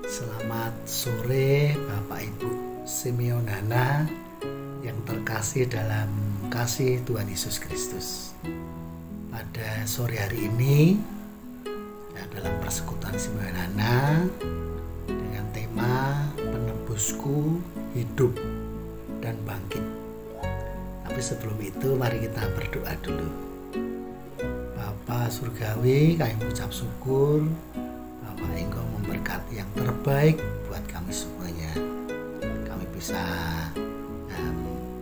Selamat sore Bapak Ibu Simeon Hana yang terkasih dalam kasih Tuhan Yesus Kristus. Pada sore hari ini dalam persekutuan Simeon Hana dengan tema penebusku hidup dan bangkit. Tapi sebelum itu mari kita berdoa dulu. Bapa Surgawi, kami mengucap syukur bahwa Engkau memberkati yang terbaik buat kami semuanya. Kami bisa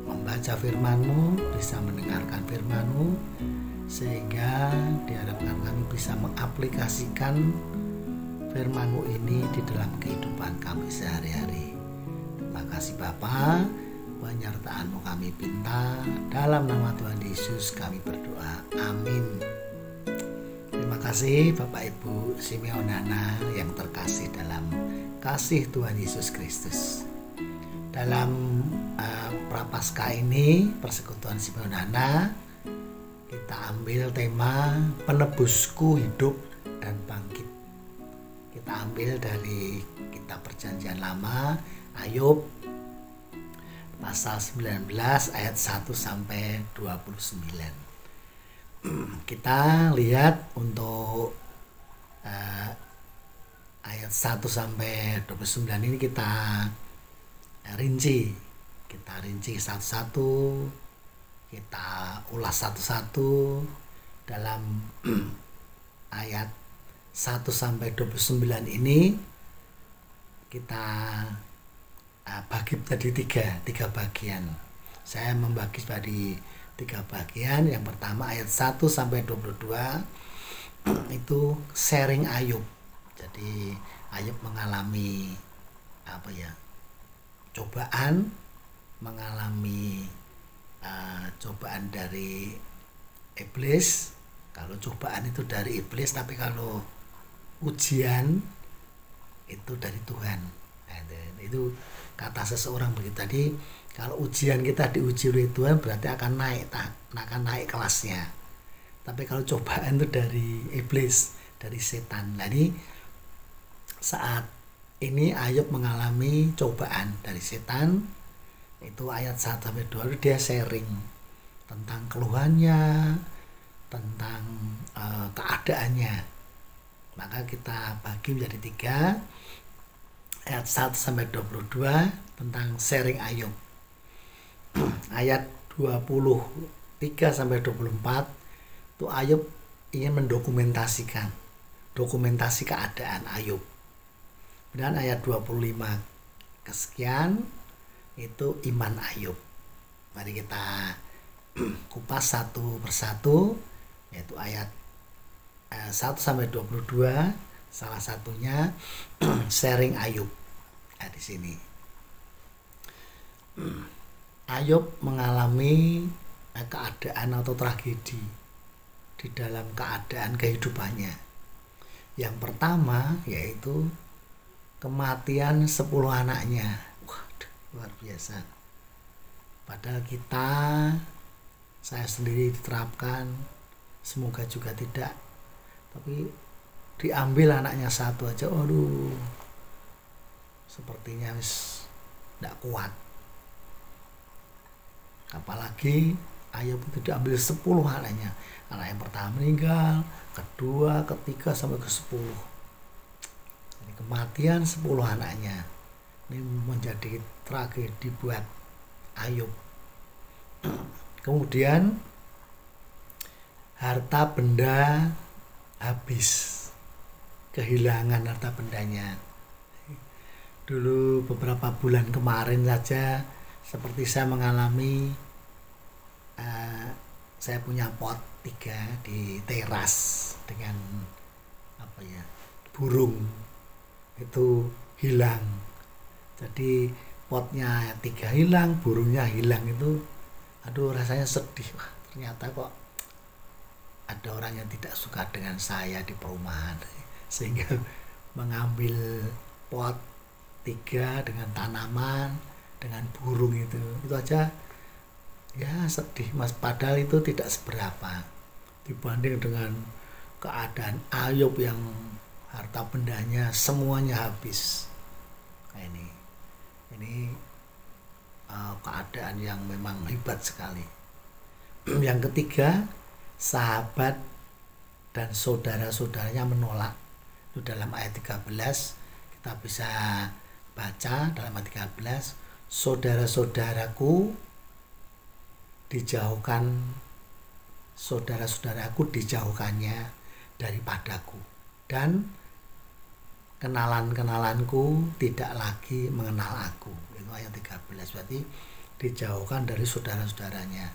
membaca firman-Mu, bisa mendengarkan firman-Mu, sehingga diharapkan kami bisa mengaplikasikan firman-Mu ini di dalam kehidupan kami sehari-hari. Terima kasih Bapa, penyertaan-Mu kami minta, dalam nama Tuhan Yesus kami berdoa, amin. Terima kasih Bapak Ibu Simeon Hana yang terkasih dalam kasih Tuhan Yesus Kristus. Dalam Prapaskah ini, persekutuan Simeon Hana, kita ambil tema penebusku hidup dan bangkit. Kita ambil dari kitab Perjanjian Lama, Ayub pasal 19 ayat 1 sampai 29. Kita lihat untuk ayat 1 sampai 29 ini kita rinci satu-satu, kita ulas satu-satu. Dalam ayat 1 sampai 29 ini kita bagi jadi tiga bagian. Saya membagi jadi 3 bagian. Yang pertama ayat 1 sampai 22 itu sharing Ayub. Jadi Ayub mengalami cobaan, mengalami cobaan dari iblis. Kalau cobaan itu dari iblis, tapi kalau ujian itu dari Tuhan. Itu kata seseorang begitu tadi. Kalau ujian kita diuji oleh Tuhan berarti akan naik kelasnya. Tapi kalau cobaan itu dari iblis, dari setan. Jadi saat ini Ayub mengalami cobaan dari setan. Itu ayat 1 sampai 2 itu dia sharing tentang keluhannya, tentang keadaannya. Maka kita bagi menjadi 3. Ayat 1 sampai 22 tentang sharing Ayub. Ayat 23 sampai 24 itu Ayub ingin mendokumentasikan keadaan Ayub. Dan ayat 25 kesekian itu iman Ayub. Mari kita kupas satu persatu, yaitu ayat 1 sampai 22, salah satunya sharing Ayub. Di sini Ayub mengalami keadaan atau tragedi di dalam keadaan kehidupannya. Yang pertama yaitu kematian 10 anaknya. Waduh, luar biasa. Padahal saya sendiri diterapkan, semoga juga tidak. Tapi diambil anaknya satu aja, aduh, sepertinya wis tidak kuat. Apalagi Ayub itu diambil 10 anaknya. Anak yang pertama meninggal, kedua, ketiga, sampai ke 10. Jadi kematian 10 anaknya. Ini menjadi tragedi buat Ayub. Kemudian harta benda habis, kehilangan harta bendanya. Dulu beberapa bulan kemarin saja, seperti saya mengalami, saya punya pot 3 di teras dengan burung itu hilang. Jadi potnya 3 hilang, burungnya hilang, itu aduh rasanya sedih. Wah, ternyata kok ada orang yang tidak suka dengan saya di perumahan, sehingga mengambil pot 3 dengan tanaman, dengan burung itu aja ya sedih Mas. Padahal itu tidak seberapa dibanding dengan keadaan Ayub yang harta bendanya semuanya habis. Nah, ini keadaan yang memang hebat sekali. Yang ketiga, sahabat dan saudara-saudaranya menolak. Itu dalam ayat 13 kita bisa baca. Dalam ayat 13, saudara-saudaraku dijauhkannya daripadaku, dan kenalan-kenalanku tidak lagi mengenal aku. Itu ayat 13. Berarti dijauhkan dari saudara-saudaranya,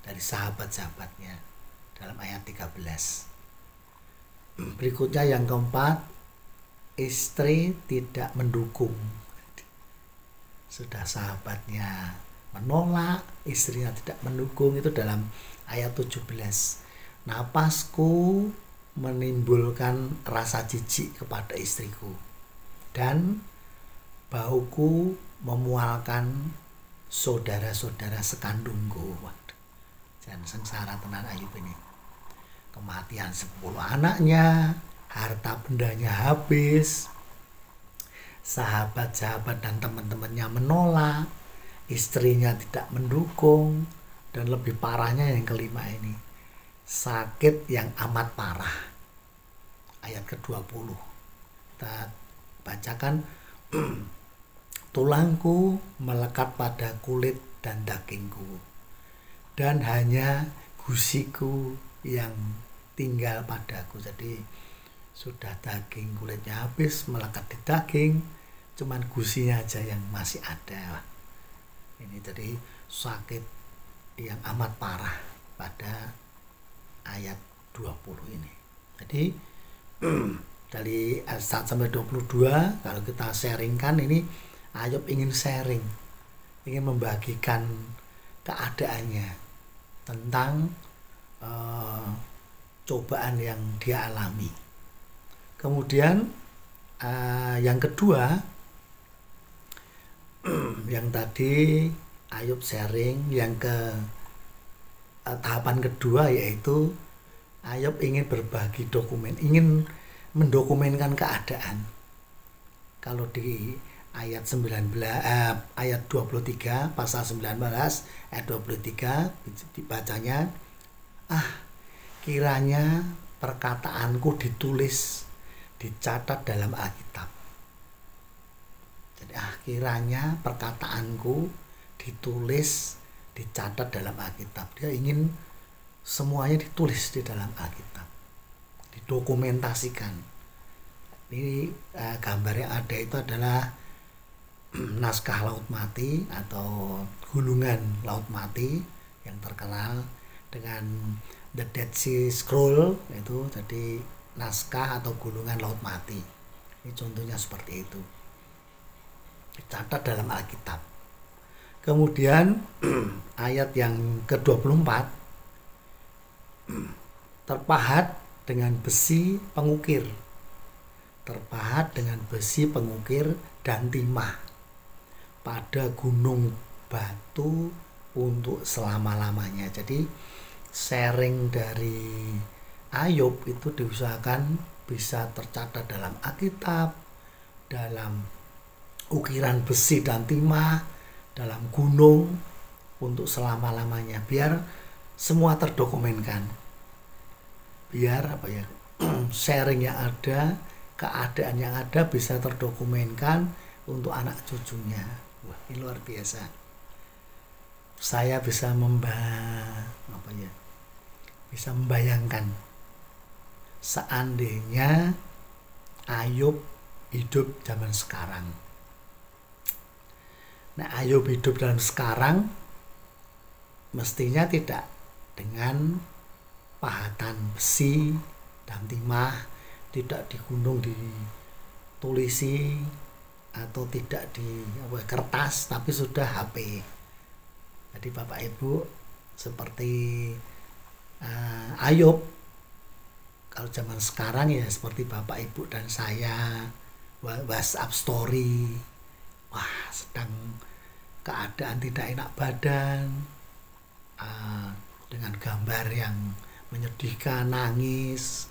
dari sahabat-sahabatnya, dalam ayat 13. Berikutnya yang keempat, istri tidak mendukung. Sudah sahabatnya menolak, istrinya tidak mendukung. Itu dalam ayat 17. Napasku menimbulkan rasa jijik kepada istriku, dan bauku memualkan saudara-saudara sekandungku. Waduh, jangan sengsara tenan Ayub ini. Kematian 10 anaknya, harta bendanya habis, sahabat-sahabat dan teman-temannya menolak, istrinya tidak mendukung, dan lebih parahnya yang kelima ini, sakit yang amat parah. Ayat ke-20 kita bacakan. Tulangku melekat pada kulit dan dagingku, dan hanya gusiku yang tinggal padaku. Jadi sudah daging kulitnya habis, melekat di daging, cuman gusinya aja yang masih ada. Ini jadi sakit yang amat parah pada ayat 20 ini. Jadi dari ayat 1 sampai 22 kalau kita sharingkan, ini Ayub ingin sharing, ingin membagikan keadaannya tentang cobaan yang dia alami. Kemudian yang kedua, yang tadi Ayub sharing, yang ke tahapan kedua yaitu Ayub ingin berbagi dokumen, ingin mendokumenkan keadaan. Kalau di ayat 23, pasal 19 ayat 23 dibacanya, kiranya perkataanku ditulis, dicatat dalam Alkitab. Jadi kiranya perkataanku ditulis, dicatat dalam Alkitab. Dia ingin semuanya ditulis di dalam Alkitab, didokumentasikan. Ini gambar yang ada itu adalah naskah Laut Mati atau Gulungan Laut Mati yang terkenal dengan The Dead Sea Scroll. Itu jadi naskah atau Gulungan Laut Mati. Ini contohnya seperti itu, dicatat dalam Alkitab. Kemudian ayat yang ke-24, terpahat dengan besi pengukir, terpahat dengan besi pengukir dan timah pada gunung batu untuk selama-lamanya. Jadi sharing dari Ayub itu diusahakan bisa tercatat dalam Alkitab, dalam ukiran besi dan timah, dalam gunung untuk selama-lamanya, biar semua terdokumenkan, biar sharing yang ada, keadaan yang ada bisa terdokumenkan untuk anak cucunya. Wah, ini luar biasa. Saya bisa bisa membayangkan seandainya Ayub hidup zaman sekarang. Nah, Ayub hidup dalam sekarang mestinya tidak dengan pahatan besi dan timah, tidak di gunung ditulisi, atau tidak di kertas, tapi sudah HP. Jadi Bapak Ibu seperti Ayub, kalau zaman sekarang ya seperti Bapak Ibu dan saya, WhatsApp story, wah sedang keadaan tidak enak badan, dengan gambar yang menyedihkan, nangis.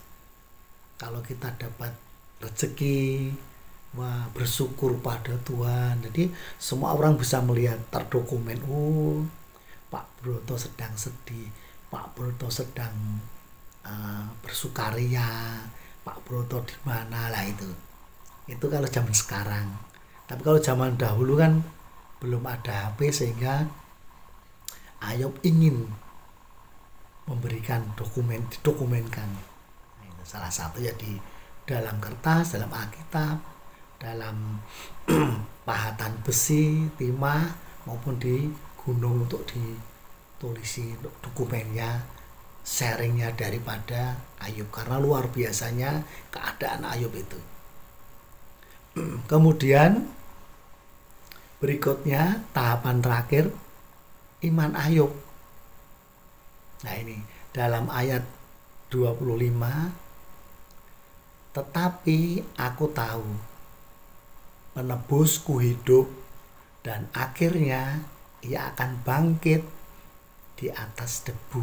Kalau kita dapat rezeki, wah bersyukur pada Tuhan. Jadi semua orang bisa melihat, terdokumen. Oh, Pak Broto sedang sedih, Pak Broto sedang bersukaria, Pak Broto di mana lah itu. Itu kalau zaman sekarang. Tapi kalau zaman dahulu kan belum ada HP, sehingga Ayub ingin memberikan didokumenkan. Nah, itu salah satu ya di dalam kertas, dalam Alkitab, dalam pahatan besi, timah, maupun di gunung untuk ditulisi dokumennya, sharingnya daripada Ayub, karena luar biasanya keadaan Ayub itu. Kemudian berikutnya tahapan terakhir, iman Ayub. Nah ini dalam ayat 25, tetapi aku tahu penebusku hidup dan akhirnya ia akan bangkit di atas debu.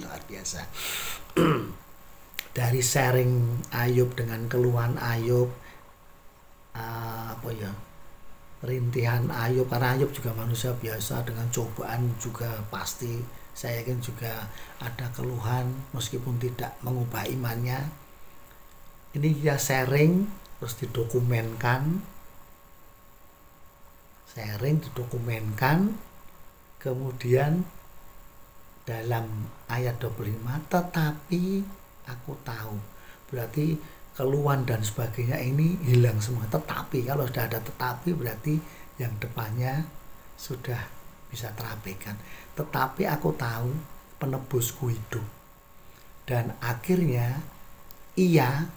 Luar biasa. Dari sharing Ayub dengan keluhan Ayub, rintihan Ayub, karena Ayub juga manusia biasa dengan cobaan juga pasti, saya yakin juga ada keluhan meskipun tidak mengubah imannya. Ini dia sharing terus didokumenkan, kemudian dalam ayat 25, tetapi aku tahu, berarti keluhan dan sebagainya ini hilang semua. Tetapi kalau sudah ada tetapi, berarti yang depannya sudah bisa terabaikan. Tetapi aku tahu penebusku hidup dan akhirnya ia,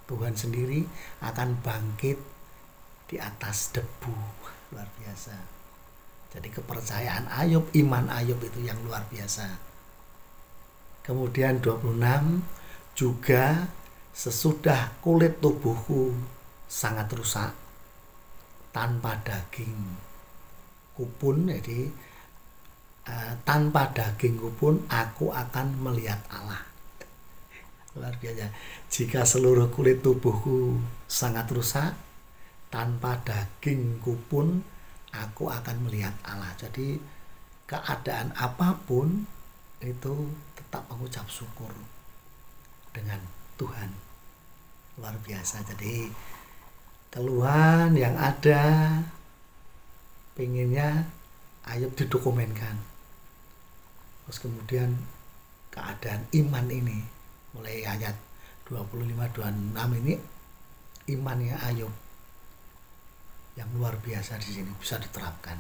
Tuhan sendiri, akan bangkit di atas debu. Luar biasa. Jadi kepercayaan Ayub, iman Ayub itu yang luar biasa. Kemudian 26, juga sesudah kulit tubuhku sangat rusak tanpa daging kupun, jadi tanpa daging kupun aku akan melihat Allah. Luar biasa. Jika seluruh kulit tubuhku sangat rusak, tanpa daging kupun aku akan melihat Allah. Jadi keadaan apapun itu tetap mengucap syukur dengan Tuhan. Luar biasa. Jadi keluhan yang ada, pengennya Ayub didokumenkan. Terus kemudian keadaan iman ini, mulai ayat 25-26 ini, imannya Ayub yang luar biasa di sini bisa diterapkan.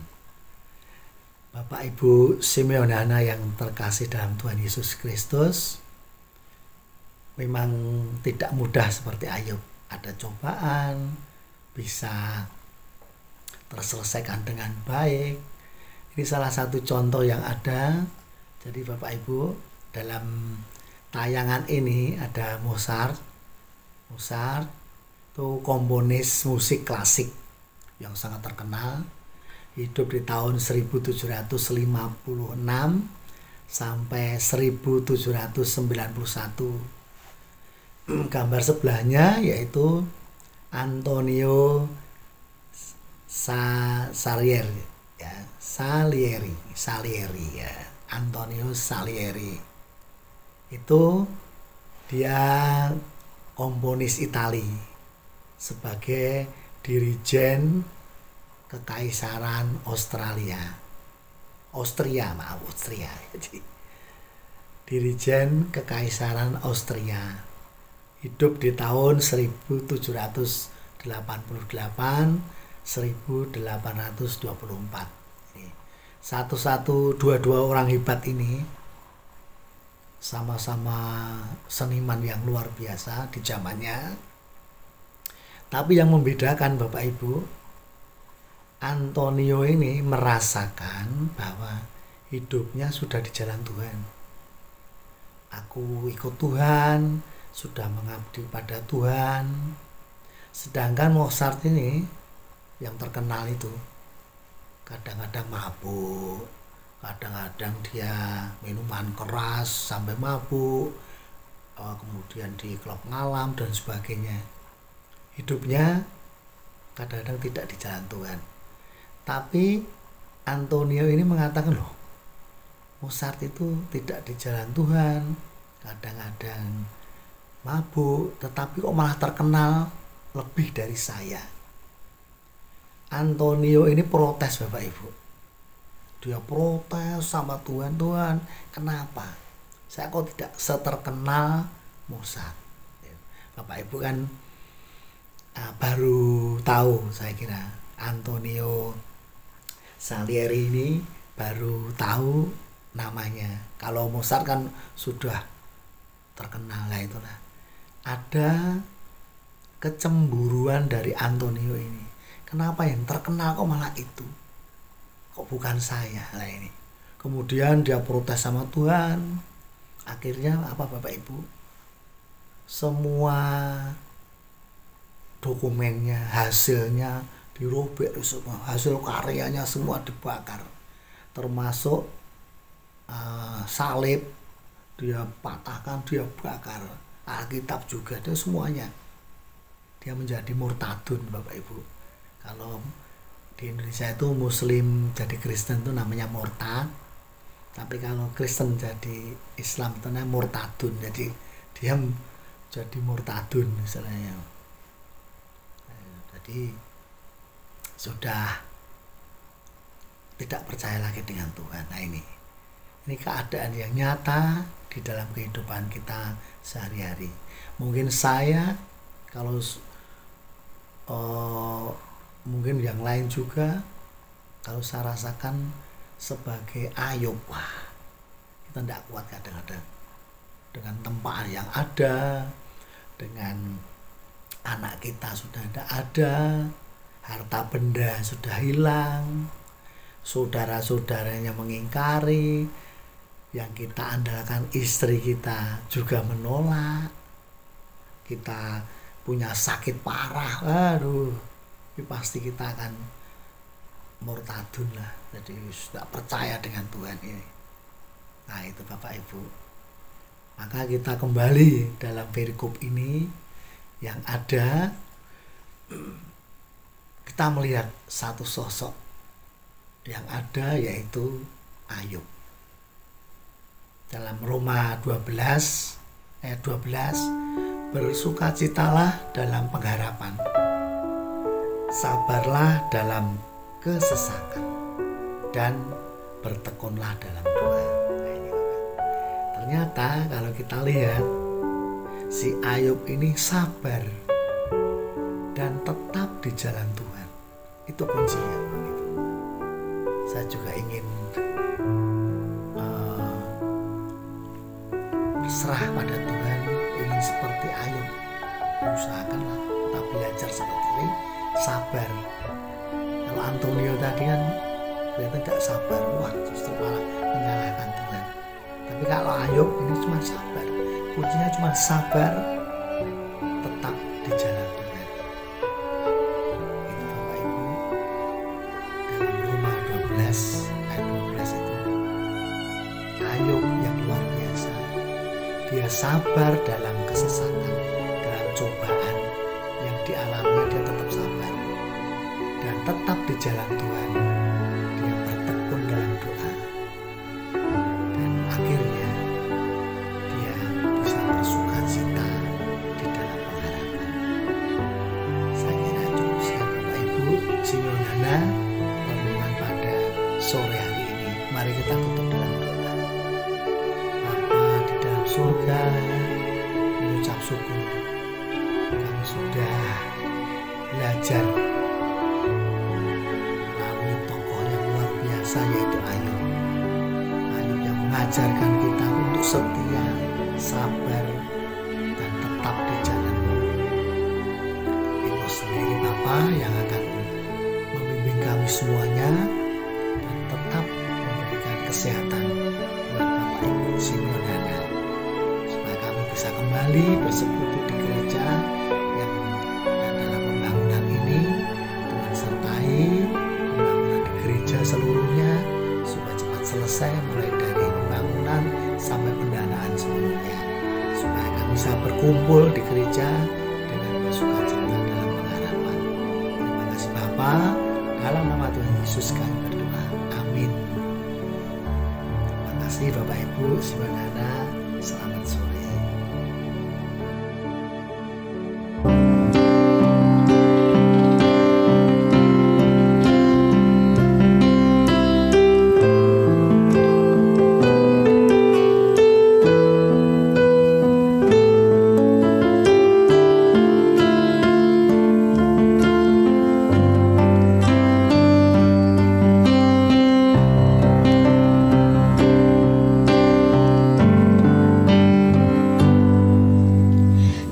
Bapak Ibu Simeonana yang terkasih dalam Tuhan Yesus Kristus, memang tidak mudah seperti Ayub. Ada cobaan, bisa terselesaikan dengan baik. Ini salah satu contoh yang ada. Jadi Bapak Ibu, dalam tayangan ini ada Mozart itu komponis musik klasik yang sangat terkenal, hidup di tahun 1756 sampai 1791. gambar sebelahnya yaitu Antonio Salieri ya, Salieri ya, Antonio Salieri. Itu dia komponis Itali sebagai dirijen Kekaisaran Austria. Jadi dirijen Kekaisaran Austria. Hidup di tahun 1788 1824. Dua orang hebat ini sama-sama seniman yang luar biasa di zamannya. Tapi yang membedakan Bapak Ibu, Antonio ini merasakan bahwa hidupnya sudah di jalan Tuhan. Aku ikut Tuhan, sudah mengabdi pada Tuhan. Sedangkan Mozart ini yang terkenal itu kadang-kadang mabuk, kadang-kadang dia minuman keras sampai mabuk, kemudian di klub malam dan sebagainya. Hidupnya kadang-kadang tidak di jalan Tuhan. Tapi Antonio ini mengatakan, loh, Mozart itu tidak di jalan Tuhan, kadang-kadang mabuk, tetapi kok malah terkenal lebih dari saya. Antonio ini protes Bapak Ibu. Dia protes sama Tuhan, Tuhan, kenapa saya kok tidak seterkenal Mozart? Bapak Ibu kan baru tahu, saya kira Antonio Salieri ini baru tahu namanya. Kalau Mozart kan sudah terkenal lah, itulah. Ada kecemburuan dari Antonio ini. Kenapa yang terkenal kok malah itu? Kok bukan saya lah ini. Kemudian dia protes sama Tuhan. Akhirnya apa Bapak Ibu? Semua dokumennya, hasilnya dirobek semua, hasil karyanya semua dibakar, termasuk salib dia patahkan, dia bakar, Alkitab juga, dia semuanya. Dia menjadi murtadun Bapak Ibu. Kalau di Indonesia itu Muslim jadi Kristen itu namanya murtad, tapi kalau Kristen jadi Islam itu namanya murtadun. Jadi dia jadi murtadun misalnya. Jadi sudah tidak percaya lagi dengan Tuhan. Nah ini keadaan yang nyata di dalam kehidupan kita sehari-hari. Mungkin saya, kalau mungkin yang lain juga, kalau saya rasakan sebagai Ayub, wah, kita tidak kuat kadang-kadang dengan tempaan yang ada, dengan anak kita sudah tidak ada, harta benda sudah hilang, saudara-saudaranya mengingkari, yang kita andalkan istri kita juga menolak, kita punya sakit parah, aduh, ini pasti kita akan murtadun lah. Jadi tidak percaya dengan Tuhan ini. Nah itu Bapak Ibu. Maka kita kembali dalam perikop ini yang ada, kita melihat satu sosok yang ada, yaitu Ayub. Dalam Roma 12 ayat 12, bersukacitalah dalam pengharapan, sabarlah dalam kesesakan, dan bertekunlah dalam doa. Nah, ini ternyata kalau kita lihat, si Ayub ini sabar dan tetap di jalan Tuhan. Itu kuncinya. Saya juga ingin berserah pada Tuhan, ingin seperti Ayub. Usahakanlah kita belajar seperti ini, sabar. Kalau Antonio tadi kan ternyata tidak sabar, wah justru malah menyalahkan Tuhan. Tapi kalau Ayub ini cuma sabar. Kuncinya cuma sabar, tetap di jalan Tuhan. Itu Bapak Ibu. Dalam Roma 12 ayat 12 itu Ayub yang luar biasa. dia sabar dalam kesesatan, dalam cobaan yang dialaminya, dia tetap sabar dan tetap di jalan Tuhan. Dia bertekun dalam doa dan akhirnya dia bisa bersukacita di dalam pengharapan. Saya kira cukup sekian Bapak Ibu Sinodana renungan pada sore hari ini. Mari kita tutup dalam doa. Bapa di dalam surga, mengucap syukur kami sudah belajar melalui tokoh yang luar biasa yaitu Ayub. Ayub yang mengajarkan kita untuk setia, sabar, dan tetap di jalan-Mu. Engkau sendiri Bapa yang akan membimbing kami semuanya dan tetap memberikan kesehatan buat Bapak Ibu Sinodana, supaya kami bisa kembali bersekutu di gereja yang dalam pembangunan ini. Tuhan sertai pembangunan di gereja seluruhnya supaya cepat selesai, mulai dari pembangunan sampai pendanaan seluruhnya, supaya kami bisa berkumpul di gereja dengan bersukacita dalam pengharapan. Terima kasih Bapa, dalam nama Tuhan Yesus kami berdoa, amin. Terima kasih Bapak Ibu Sinodana, selamat sore.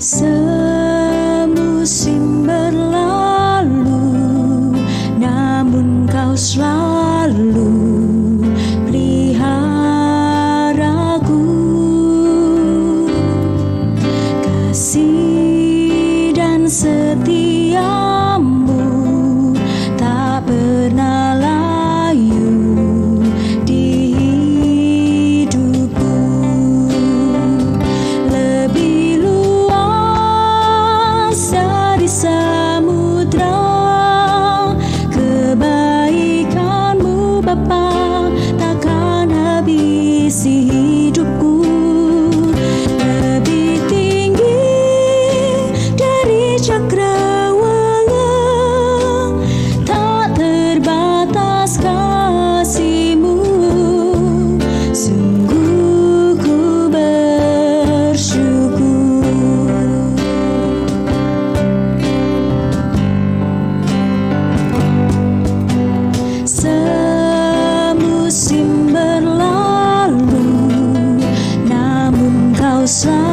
Semusim berlalu, namun Kau selalu peliharaku. Kasih dan setiamu tak pernah layu di hidupku. Lebih dari samudra, kebaikan-Mu Bapa takkan habisi hidupku. Lebih tinggi dari cakrawala, tak terbatas kasih-Mu. Sungguh ku bersyukur. Semusim berlalu, namun Kau selalu